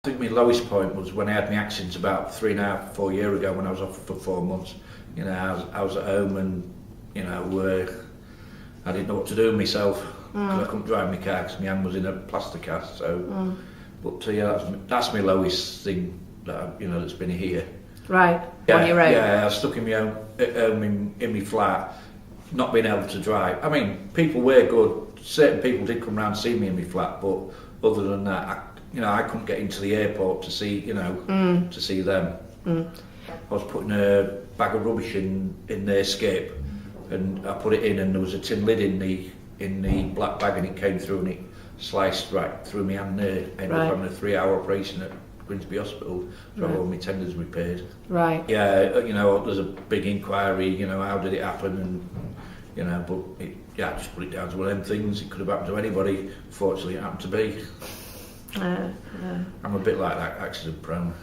I think my lowest point was when I had my accident about 3.5, 4 years ago when I was off for 4 months. You know, I was at home and, you know, I didn't know what to do with myself because I couldn't drive my car because my hand was in a plaster cast. So, but yeah, that's my lowest thing that you know that's been here. Right, Yeah, on your own. yeah, I was stuck in my own at home in my flat, not being able to drive. I mean, people were good. Certain people did come round and see me in my flat, but other than that, I couldn't get into the airport to see, to see them. I was putting a bag of rubbish in the escape, and I put it in, and there was a tin lid in the black bag, and it came through, and it sliced right through my hand there. I ended up having a 3-hour operation at Grimsby Hospital to have all my tendons repaired. Right. Yeah, there's a big inquiry, how did it happen, and but I just put it down to one of them things. It could have happened to anybody. Fortunately, it happened to me. I'm a bit like that, accident prone.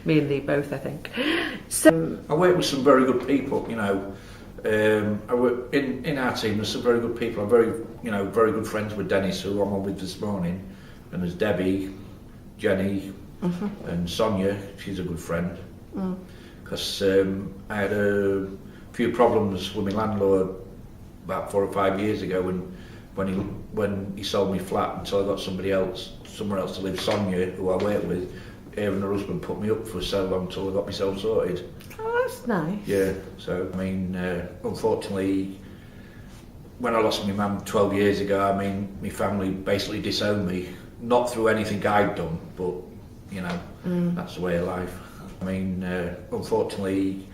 Me and Lee both, I think. So I work with some very good people, I work in our team. There's some very good people. I'm very good friends with Dennis, who I'm on with this morning, and there's Debbie, Jenny, and Sonia. She's a good friend. Because I had a few problems with my landlord about 4 or 5 years ago when he sold me flat until I got somewhere else to live. Sonia, who I work with, her and her husband put me up for so long until I got myself sorted. oh, that's nice. Yeah, so I mean, unfortunately, when I lost my mum 12 years ago, I mean, my family basically disowned me, not through anything I'd done, but that's the way of life. I mean, unfortunately,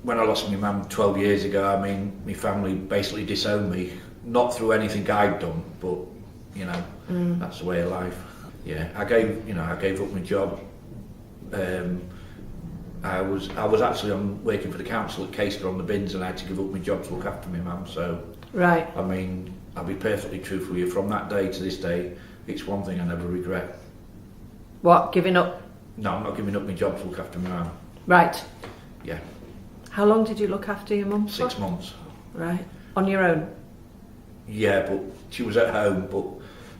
when I lost my mum 12 years ago, I mean, my family basically disowned me, not through anything I'd done, but that's the way of life. Yeah, I gave up my job. I was actually working for the council at Caister on the bins, and I had to give up my job to look after my mum. So, right. I mean, I'll be perfectly truthful with you. From that day to this day, it's one thing I never regret. What, giving up? No, I'm not giving up my job to look after my mum. Right. Yeah. How long did you look after your mum for? 6 months. Right. On your own? Yeah, but she was at home, but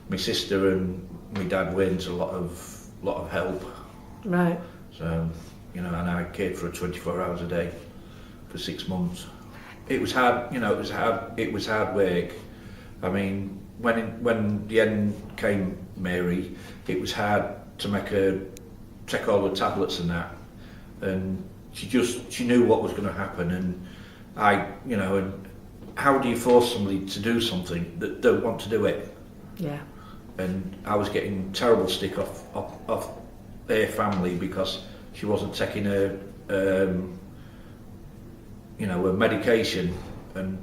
my sister and my dad weren't a lot of help. Right. So, and I cared for her 24 hours a day for 6 months. It was hard, it was hard work. I mean, when the end came, Mary, it was hard to make her take all the tablets and that. And she knew what was going to happen, and and how do you force somebody to do something that don't want to do it? Yeah. And I was getting terrible stick off her family because she wasn't taking her her medication, and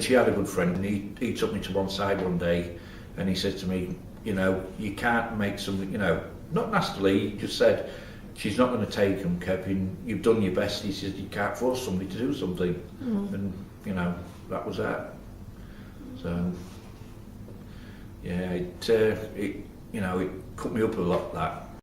she had a good friend, and he took me to one side one day, and he said to me, you can't make something, not nastily, he just said, she's not going to take them, Kevin, you've done your best. He said, you can't force somebody to do something. And that was that. So yeah, it cut me up a lot, that.